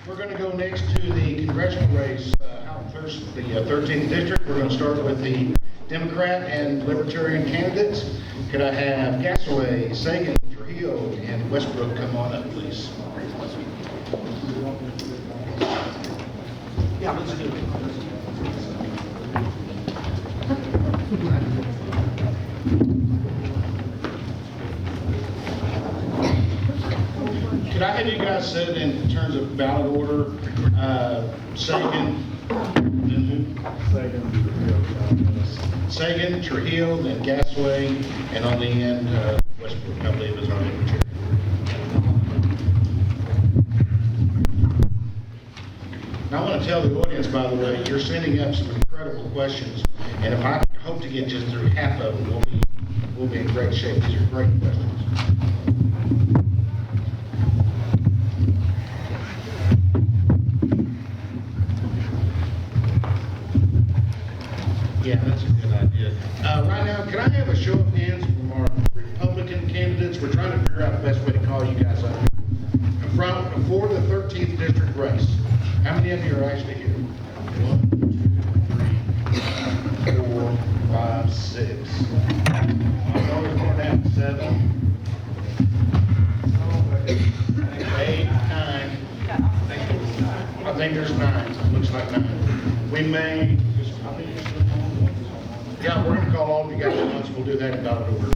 We're going to go next to the congressional race, first the 13th district. We're going to start with the Democrat and Libertarian candidates. Could I have Gasaway, Sagan, Trujillo, and Westbrook come on up, please? Yeah, let's do it. Could I have you guys set it in terms of ballot order? Sagan, then who? Sagan, Trujillo, then Gasaway, and on the end, Westbrook, I believe, is our Libertarian. And I want to tell the audience, by the way, you're sending up some incredible questions, and if I hope to get just through half of them, we'll be in great shape. These are great questions. Yeah, that's a good idea. Right now, can I have a show of hands from our Republican candidates? We're trying to figure out the best way to call you guys up. For the 13th district race, how many of you are actually here? 1, 2, 3, 4, 5, 6. I'm always going down 7, 8, 9. I think there's 9. Looks like 9. We may. Yeah, we're going to call all of you guys at once. We'll do that in ballot order.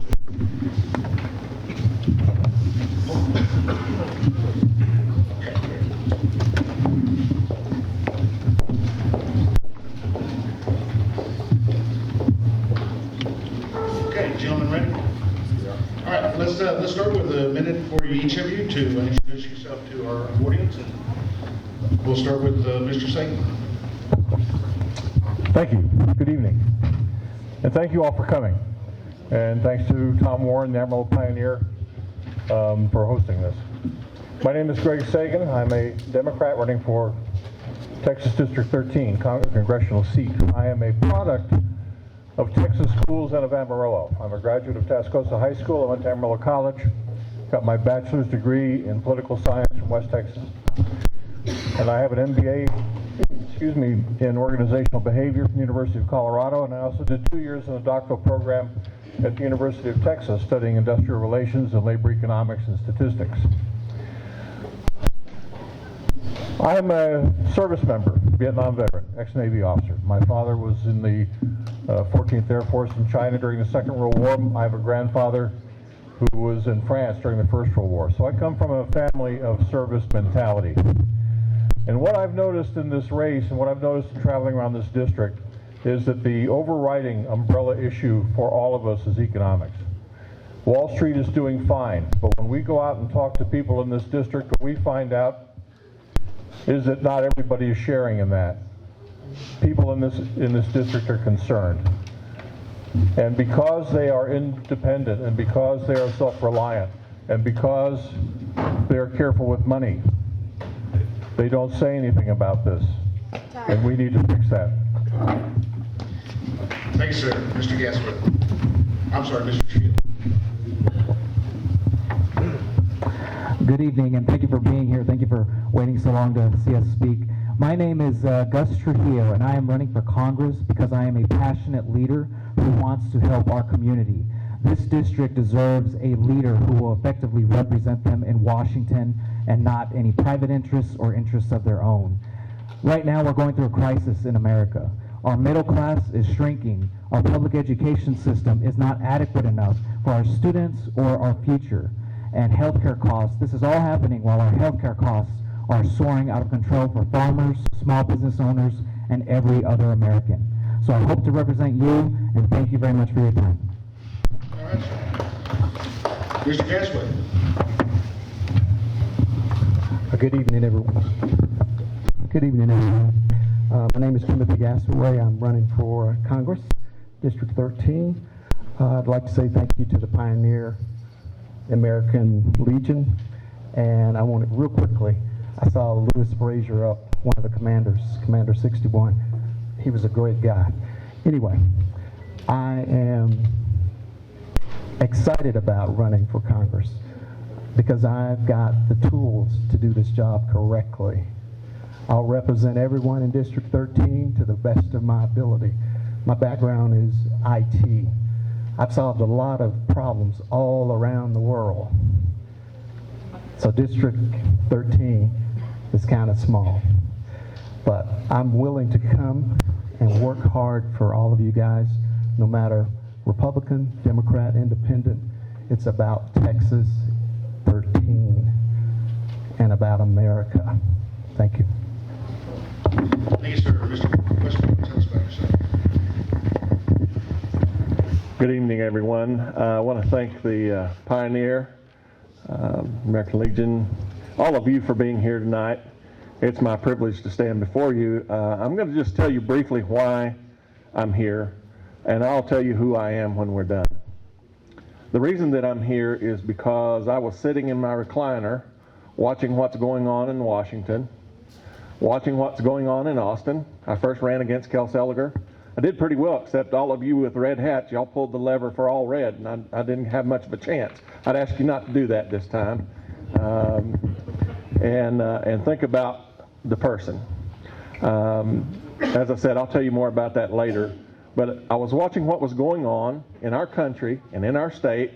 Okay, gentlemen, ready? All right, let's start with a minute for each of you to introduce yourself to our audience, and we'll start with Mr. Sagan. Thank you. Good evening. And thank you all for coming. And thanks to Tom Warren, the Amarillo Pioneer, for hosting this. My name is Greg Sagan. I'm a Democrat running for Texas District 13, congressional seat. I am a product of Texas schools and of Amarillo. I'm a graduate of Tascosa High School. I went to Amarillo College, got my bachelor's degree in political science from West Texas. And I have an MBA in organizational behavior from the University of Colorado, and I also did 2 years in a doctoral program at the University of Texas studying industrial relations and labor economics and statistics. I am a service member, Vietnam veteran, ex-Navy officer. My father was in the 14th Air Force in China during the Second World War. I have a grandfather who was in France during the First World War. So I come from a family of service mentality. And what I've noticed in this race and what I've noticed in traveling around this district is that the overriding umbrella issue for all of us is economics. Wall Street is doing fine, but when we go out and talk to people in this district, what we find out is that not everybody is sharing in that. People in this district are concerned. And because they are independent and because they are self-reliant and because they are careful with money, they don't say anything about this, and we need to fix that. Thank you, sir. Mr. Gasaway. I'm sorry, Mr. Trujillo. Good evening, and thank you for being here. Thank you for waiting so long to see us speak. My name is Gus Trujillo, and I am running for Congress because I am a passionate leader who wants to help our community. This district deserves a leader who will effectively represent them in Washington and not any private interests or interests of their own. Right now, we're going through a crisis in America. Our middle class is shrinking. Our public education system is not adequate enough for our students or our future. And healthcare costs, this is all happening while our healthcare costs are soaring out of control for farmers, small business owners, and every other American. So I hope to represent you, and thank you very much for your time. All right, sir. Mr. Gasaway. Good evening, everyone. Good evening, everyone. My name is Timothy Gasaway. I'm running for Congress, District 13. I'd like to say thank you to the Pioneer American Legion. And I want to, real quickly, I saw Lewis Frazier up, one of the commanders, Commander 61. He was a great guy. Anyway, I am excited about running for Congress because I've got the tools to do this job correctly. I'll represent everyone in District 13 to the best of my ability. My background is IT. I've solved a lot of problems all around the world. So District 13 is kind of small. But I'm willing to come and work hard for all of you guys, no matter Republican, Democrat, Independent. It's about Texas 13 and about America. Thank you. Thank you, sir. Mr. Westbrook, tell us about yourself. Good evening, everyone. I want to thank the Pioneer, American Legion, all of you for being here tonight. It's my privilege to stand before you. I'm going to just tell you briefly why I'm here, and I'll tell you who I am when we're done. The reason that I'm here is because I was sitting in my recliner watching what's going on in Washington, watching what's going on in Austin. I first ran against Kel Seliger. I did pretty well, except all of you with red hats, y'all pulled the lever for all red, and I didn't have much of a chance. I'd ask you not to do that this time. And think about the person. As I said, I'll tell you more about that later. But I was watching what was going on in our country and in our state,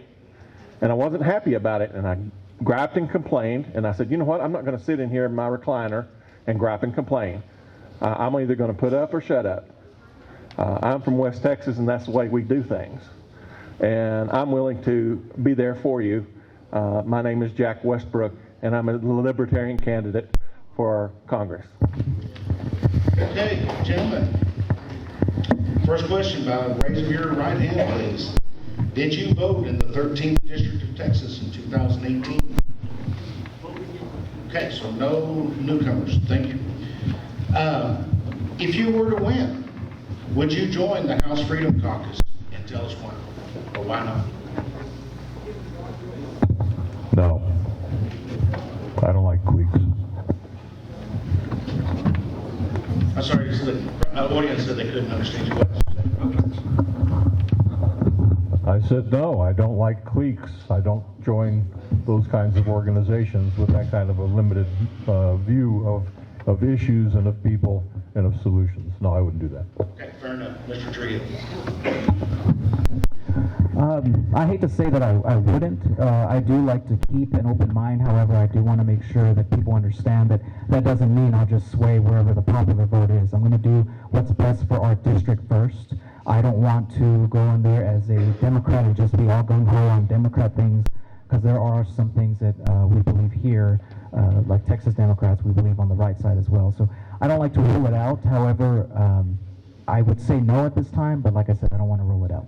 and I wasn't happy about it. And I griped and complained, and I said, you know what, I'm not going to sit in here in my recliner and gripe and complain. I'm either going to put up or shut up. I'm from West Texas, and that's the way we do things. And I'm willing to be there for you. My name is Jack Westbrook, and I'm a Libertarian candidate for Congress. Okay, gentlemen. First question, raise your right hand, please. Did you vote in the 13th District of Texas in 2018? Okay, so no newcomers. Thank you. If you were to win, would you join the House Freedom Caucus? And tell us why, or why not? No. I don't like cliques. I'm sorry, the audience said they couldn't understand you. What? I said no, I don't like cliques. I don't join those kinds of organizations with that kind of a limited view of issues and of people and of solutions. No, I wouldn't do that. Okay, fair enough. Mr. Trujillo. I hate to say that I wouldn't. I do like to keep an open mind. However, I do want to make sure that people understand that that doesn't mean I'll just sway wherever the popular vote is. I'm going to do what's best for our district first. I don't want to go in there as a Democrat and just be all gung-ho on Democrat things, because there are some things that we believe here, like Texas Democrats, we believe on the right side as well. So I don't like to rule it out. However, I would say no at this time, but like I said, I don't want to rule it out.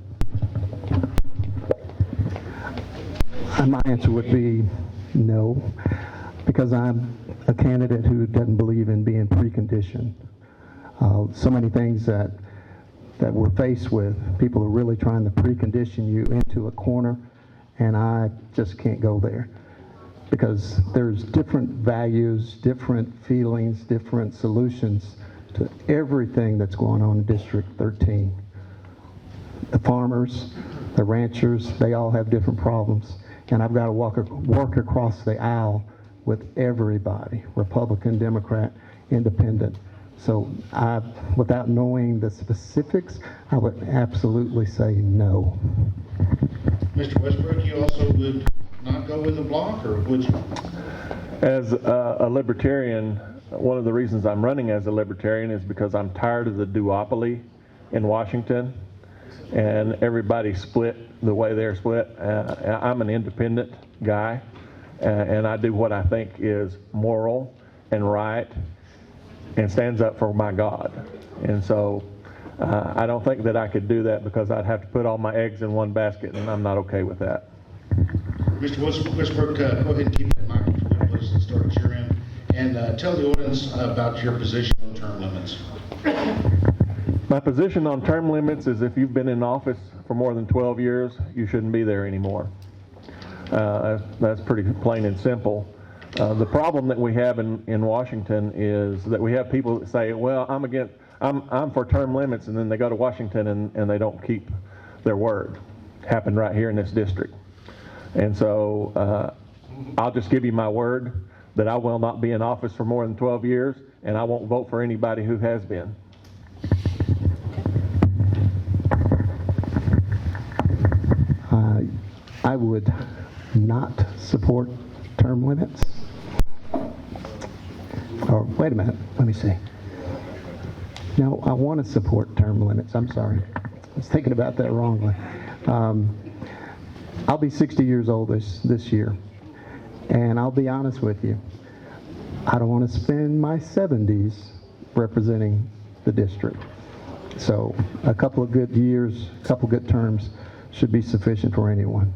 My answer would be no, because I'm a candidate who doesn't believe in being preconditioned. So many things that we're faced with, people are really trying to precondition you into a corner, and I just can't go there, because there's different values, different feelings, different solutions to everything that's going on in District 13. The farmers, the ranchers, they all have different problems. And I've got to work across the aisle with everybody, Republican, Democrat, Independent. So without knowing the specifics, I would absolutely say no. Mr. Westbrook, you also would not go with the block, or would you? As a Libertarian, one of the reasons I'm running as a Libertarian is because I'm tired of the duopoly in Washington. And everybody split the way they're split. I'm an independent guy, and I do what I think is moral and right and stands up for my God. And so I don't think that I could do that, because I'd have to put all my eggs in one basket, and I'm not okay with that. Mr. Westbrook, go ahead and keep that microphone, please, and start at your end. And tell the audience about your position on term limits. My position on term limits is if you've been in office for more than 12 years, you shouldn't be there anymore. That's pretty plain and simple. The problem that we have in Washington is that we have people that say, well, I'm for term limits, and then they go to Washington and they don't keep their word. Happened right here in this district. And so I'll just give you my word that I will not be in office for more than 12 years, and I won't vote for anybody who has been. I would not support term limits. Or wait a minute, let me see. No, I want to support term limits. I'm sorry. I was thinking about that wrongly. I'll be 60 years old this year, and I'll be honest with you. I don't want to spend my 70s representing the district. So a couple of good years, a couple good terms should be sufficient for anyone.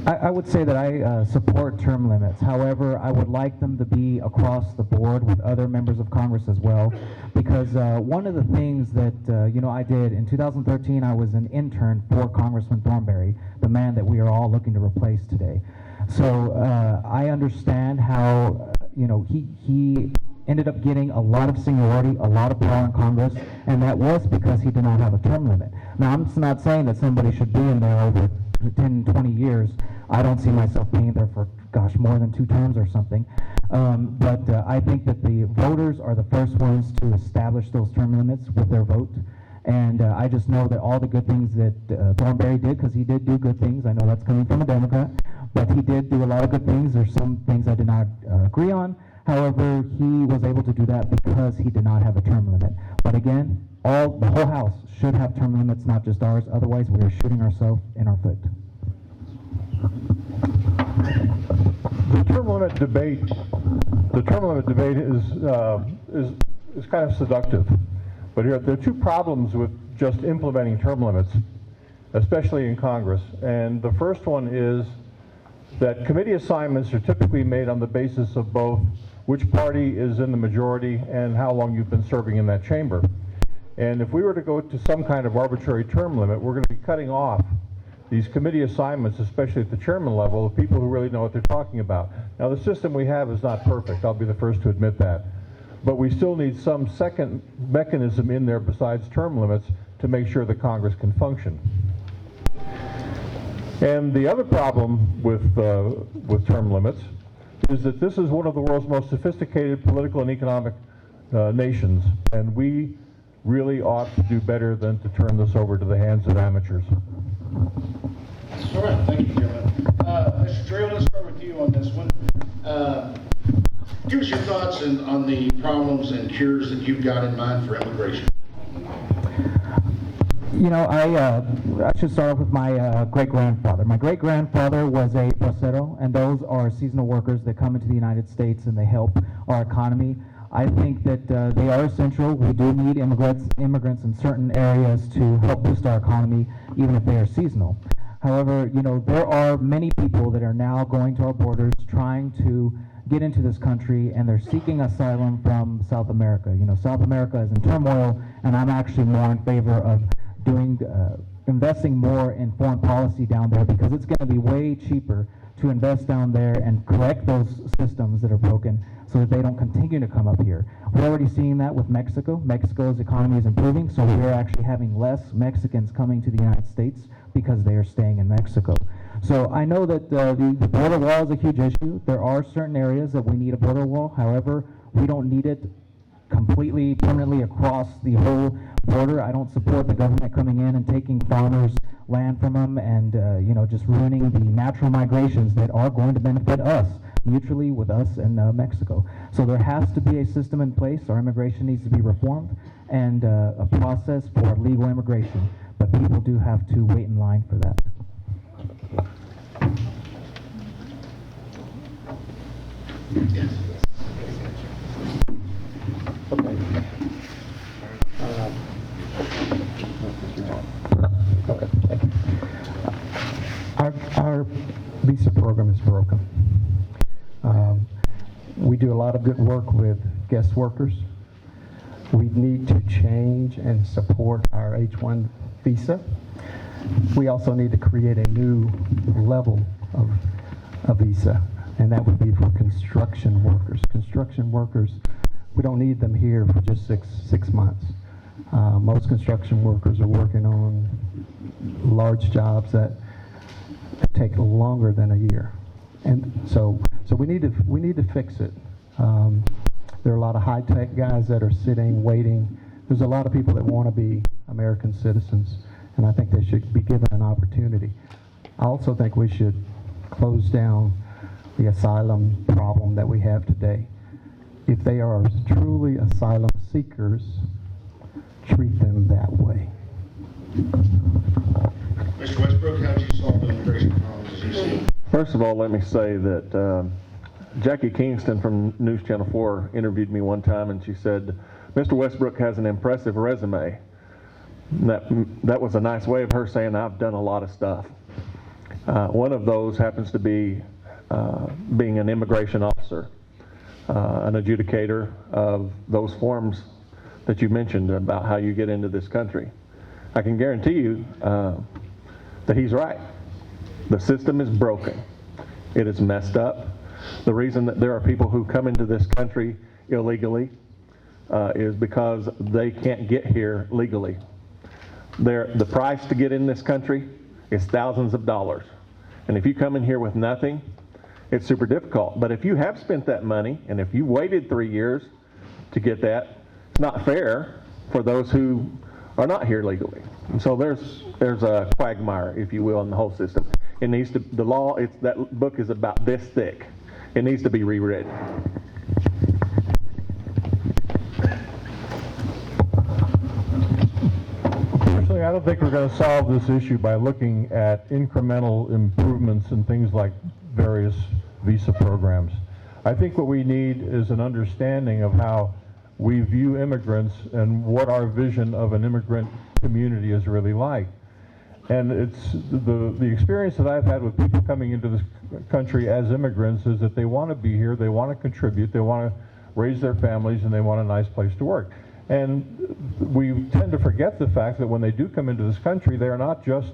I would say that I support term limits. However, I would like them to be across the board with other members of Congress as well, because one of the things that I did in 2013, I was an intern for Congressman Thornberry, the man that we are all looking to replace today. So I understand how he ended up getting a lot of seniority, a lot of power in Congress, and that was because he did not have a term limit. Now, I'm not saying that somebody should be in there over 10, 20 years. I don't see myself being there for, more than 2 terms or something. But I think that the voters are the first ones to establish those term limits with their vote. And I just know that all the good things that Thornberry did, because he did do good things. I know that's coming from a Democrat, but he did do a lot of good things. There's some things I did not agree on. However, he was able to do that because he did not have a term limit. But again, the whole House should have term limits, not just ours. Otherwise, we are shooting ourselves in our foot. The term limit debate is kind of seductive. But there are 2 problems with just implementing term limits, especially in Congress. And the first one is that committee assignments are typically made on the basis of both which party is in the majority and how long you've been serving in that chamber. And if we were to go to some kind of arbitrary term limit, we're going to be cutting off these committee assignments, especially at the chairman level, of people who really know what they're talking about. Now, the system we have is not perfect. I'll be the first to admit that. But we still need some second mechanism in there besides term limits to make sure that Congress can function. And the other problem with term limits is that this is one of the world's most sophisticated political and economic nations, and we really ought to do better than to turn this over to the hands of amateurs. All right, thank you, Chairman. Mr. Drill, let's start with you on this one. Give us your thoughts on the problems and cures that you've got in mind for immigration. I should start off with my great-grandfather. My great-grandfather was a bracero, and those are seasonal workers that come into the United States and they help our economy. I think that they are essential. We do need immigrants in certain areas to help boost our economy, even if they are seasonal. However, there are many people that are now going to our borders trying to get into this country, and they're seeking asylum from South America. South America is in turmoil, and I'm actually more in favor of investing more in foreign policy down there, because it's going to be way cheaper to invest down there and correct those systems that are broken so that they don't continue to come up here. We're already seeing that with Mexico. Mexico's economy is improving, so we're actually having less Mexicans coming to the United States because they are staying in Mexico. So I know that the border wall is a huge issue. There are certain areas that we need a border wall. However, we don't need it completely, permanently across the whole border. I don't support the government coming in and taking farmers' land from them and just ruining the natural migrations that are going to benefit us mutually with us and Mexico. So there has to be a system in place. Our immigration needs to be reformed, and a process for legal immigration. But people do have to wait in line for that. Yes. Okay. Okay. Thank you. Our visa program is broken. We do a lot of good work with guest workers. We need to change and support our H-1 visa. We also need to create a new level of a visa, and that would be for construction workers. Construction workers, we don't need them here for just six months. Most construction workers are working on large jobs that take longer than a year. And so we need to fix it. There are a lot of high-tech guys that are sitting, waiting. There's a lot of people that want to be American citizens, and I think they should be given an opportunity. I also think we should close down the asylum problem that we have today. If they are truly asylum seekers, treat them that way. Mr. Westbrook, how did you solve the immigration problems as you see it? First of all, let me say that Jackie Kingston from News Channel 4 interviewed me one time, and she said, Mr. Westbrook has an impressive resume. And that was a nice way of her saying I've done a lot of stuff. One of those happens to be being an immigration officer, an adjudicator of those forms that you mentioned about how you get into this country. I can guarantee you that he's right. The system is broken. It is messed up. The reason that there are people who come into this country illegally is because they can't get here legally. The price to get in this country is thousands of dollars. And if you come in here with nothing, it's super difficult. But if you have spent that money, and if you waited 3 years to get that, it's not fair for those who are not here legally. And so there's a quagmire, if you will, in the whole system. It needs to, the law, that book is about this thick. It needs to be rewritten. Personally, I don't think we're going to solve this issue by looking at incremental improvements in things like various visa programs. I think what we need is an understanding of how we view immigrants and what our vision of an immigrant community is really like. And it's the experience that I've had with people coming into this country as immigrants is that they want to be here, they want to contribute, they want to raise their families, and they want a nice place to work. And we tend to forget the fact that when they do come into this country, they are not just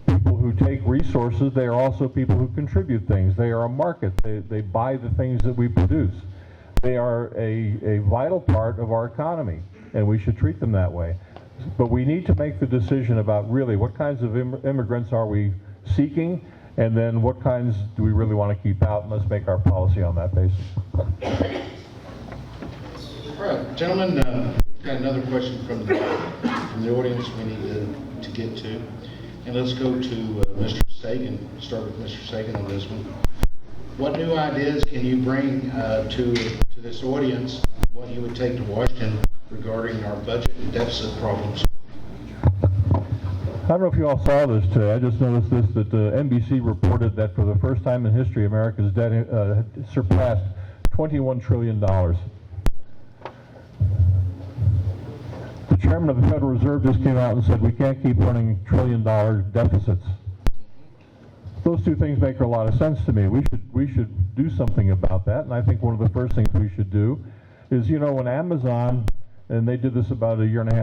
people who take resources, they are also people who contribute things. They are a market. They buy the things that we produce. They are a vital part of our economy, and we should treat them that way. But we need to make the decision about really what kinds of immigrants are we seeking, and then what kinds do we really want to keep out, and let's make our policy on that basis. All right, gentlemen, got another question from the audience we need to get to. And let's go to Mr. Sagan. Start with Mr. Sagan on this one. What new ideas can you bring to this audience, what you would take to Washington regarding our budget and deficit problems? I don't know if you all saw this today. I just noticed this, that NBC reported that for the first time in history, America's debt surpassed $21 trillion. The chairman of the Federal Reserve just came out and said we can't keep running trillion-dollar deficits. Those two things make a lot of sense to me. We should do something about that, and I think one of the first things we should do is, you know, when Amazon, and they did this about a year and a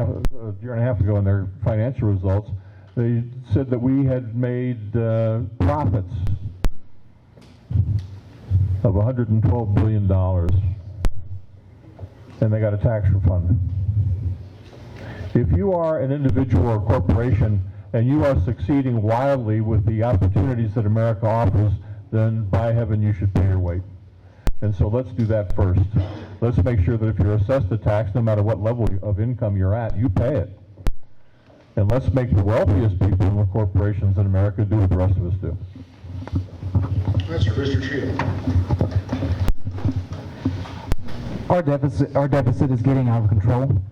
half ago in their financial results, they said that we had made profits of $112 billion, and they got a tax refund. If you are an individual or corporation and you are succeeding wildly with the opportunities that America offers, then by heaven you should pay your weight. And so let's do that first. Let's make sure that if you're assessed a tax, no matter what level of income you're at, you pay it. And let's make the wealthiest people in the corporations in America do what the rest of us do. That's Mr. Trio. Our deficit is getting out of control.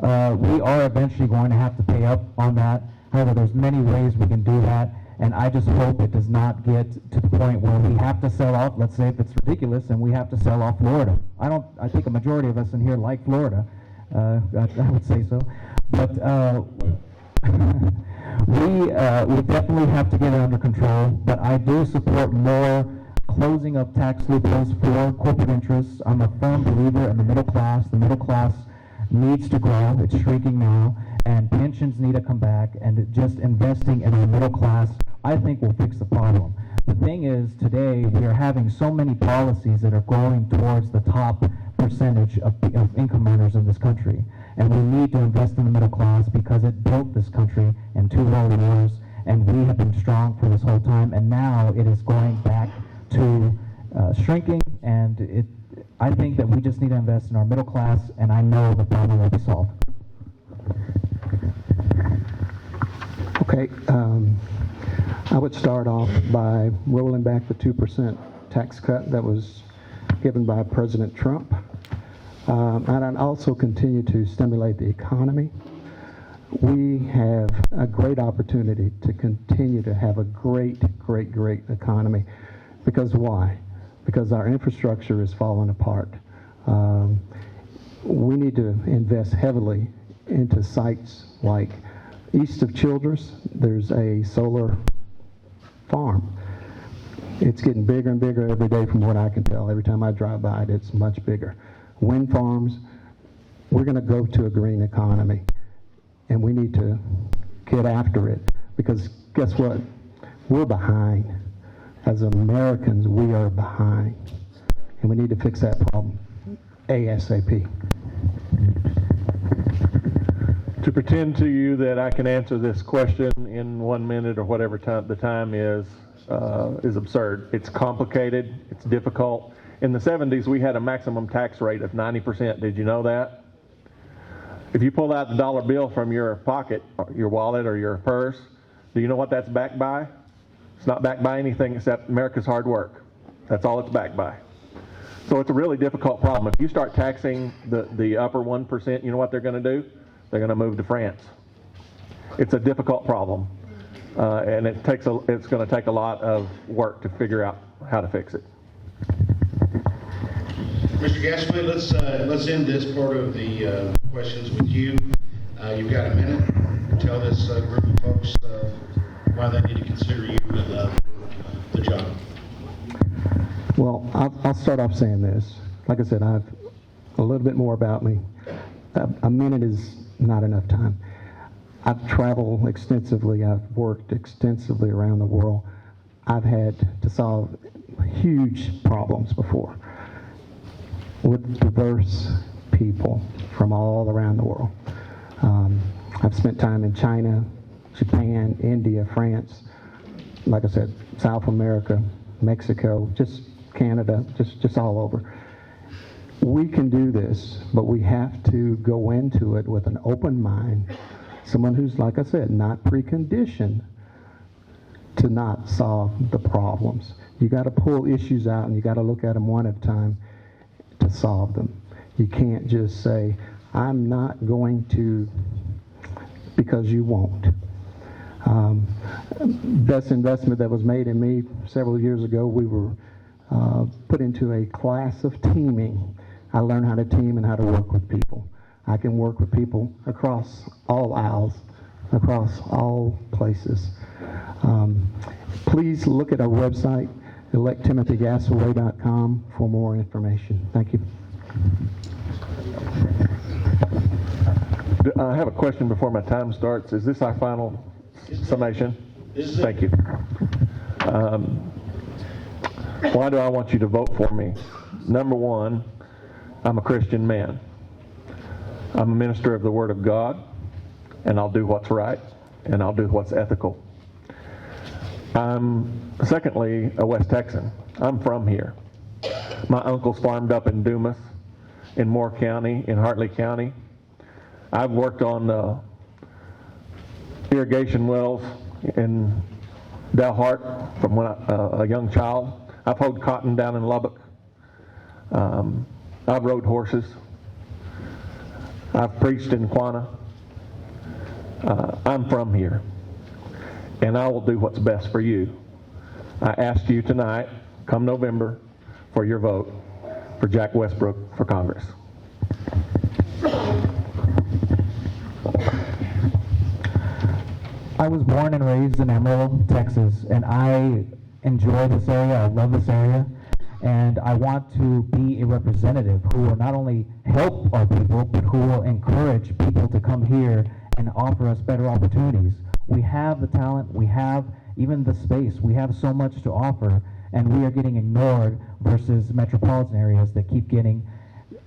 We are eventually going to have to pay up on that. However, there's many ways we can do that, and I just hope it does not get to the point where we have to sell off, let's say if it's ridiculous, and we have to sell off Florida. I think a majority of us in here like Florida. I would say so. But we definitely have to get it under control, but I do support more closing of tax loopholes for corporate interests. I'm a firm believer in the middle class. The middle class needs to grow. It's shrinking now, and pensions need to come back, and just investing in the middle class, I think, will fix the problem. The thing is, today, we are having so many policies that are going towards the top percentage of income earners in this country, and we need to invest in the middle class because it built this country in 2 world wars, and we have been strong for this whole time, and now it is going back to shrinking, and I think that we just need to invest in our middle class, and I know the problem will be solved. Okay, I would start off by rolling back the 2% tax cut that was given by President Trump. And I'd also continue to stimulate the economy. We have a great opportunity to continue to have a great economy. Because why? Because our infrastructure is falling apart. We need to invest heavily into sites like east of Childress. There's a solar farm. It's getting bigger and bigger every day from what I can tell. Every time I drive by it, it's much bigger. Wind farms. We're going to go to a green economy, and we need to get after it, because guess what? We're behind. As Americans, we are behind, and we need to fix that problem ASAP. To pretend to you that I can answer this question in 1 minute or whatever the time is absurd. It's complicated. It's difficult. In the 70s, we had a maximum tax rate of 90%. Did you know that? If you pull out the dollar bill from your pocket, or your wallet, or your purse, do you know what that's backed by? It's not backed by anything except America's hard work. That's all it's backed by. So it's a really difficult problem. If you start taxing the upper 1%, you know what they're going to do? They're going to move to France. It's a difficult problem, and it's going to take a lot of work to figure out how to fix it. Mr. Gasaway, let's end this part of the questions with you. You've got a minute to tell this group of folks why they need to consider you for the job. Well, I'll start off saying this. Like I said, I've a little bit more about me. A minute is not enough time. I've traveled extensively. I've worked extensively around the world. I've had to solve huge problems before with diverse people from all around the world. I've spent time in China, Japan, India, France, like I said, South America, Mexico, just Canada, just all over. We can do this, but we have to go into it with an open mind, someone who's, like I said, not preconditioned to not solve the problems. You got to pull issues out, and you got to look at them one at a time to solve them. You can't just say, I'm not going to, because you won't. Best investment that was made in me several years ago, we were put into a class of teaming. I learned how to team and how to work with people. I can work with people across all aisles, across all places. Please look at our website, electtimothygasaway.com, for more information. Thank you. I have a question before my time starts. Is this our final summation? Thank you. Why do I want you to vote for me? Number one, I'm a Christian man. I'm a minister of the Word of God, and I'll do what's right, and I'll do what's ethical. I'm, secondly, a West Texan. I'm from here. My uncle's farmed up in Dumas, in Moore County, in Hartley County. I've worked on irrigation wells in Dalhart from when a young child. I've hoed cotton down in Lubbock. I've rode horses. I've preached in Quanah. I'm from here, and I will do what's best for you. I ask you tonight, come November, for your vote for Jack Westbrook for Congress. I was born and raised in Amarillo, Texas, and I enjoy this area. I love this area, and I want to be a representative who will not only help our people, but who will encourage people to come here and offer us better opportunities. We have the talent, we have even the space, we have so much to offer, and we are getting ignored versus metropolitan areas that keep getting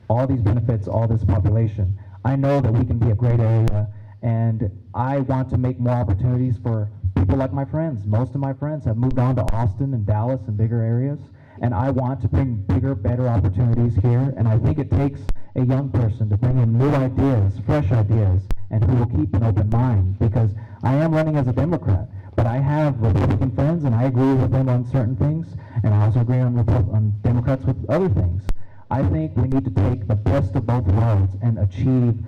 all these benefits, all this population. I know that we can be a great area, and I want to make more opportunities for people like my friends. Most of my friends have moved on to Austin and Dallas and bigger areas, and I want to bring bigger, better opportunities here, and I think it takes a young person to bring in new ideas, fresh ideas, and who will keep an open mind, because I am running as a Democrat, but I have Republican friends, and I agree with them on certain things, and I also agree on Democrats with other things. I think we need to take the best of both worlds and achieve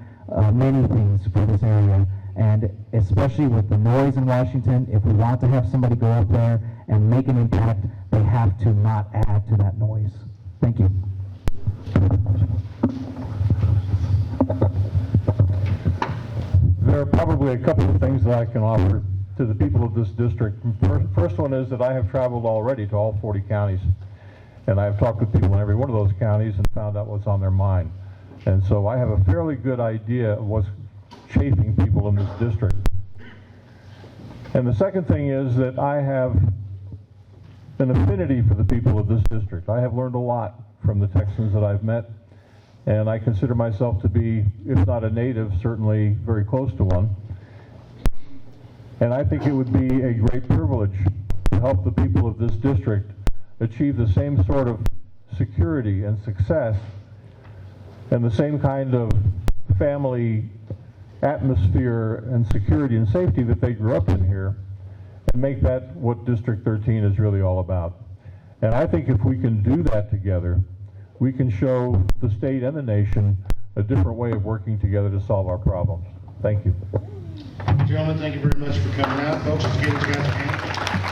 many things for this area, and especially with the noise in Washington, if we want to have somebody go up there and make an impact, they have to not add to that noise. Thank you. There are probably a couple of things that I can offer to the people of this district. First one is that I have traveled already to all 40 counties, and I have talked with people in every one of those counties and found out what's on their mind. And so I have a fairly good idea of what's chafing people in this district. And the second thing is that I have an affinity for the people of this district. I have learned a lot from the Texans that I've met, and I consider myself to be, if not a native, certainly very close to one. And I think it would be a great privilege to help the people of this district achieve the same sort of security and success and the same kind of family atmosphere and security and safety that they grew up in here, and make that what District 13 is really all about. And I think if we can do that together, we can show the state and the nation a different way of working together to solve our problems. Thank you. Gentlemen, thank you very much for coming out. Folks, let's give these guys a hand.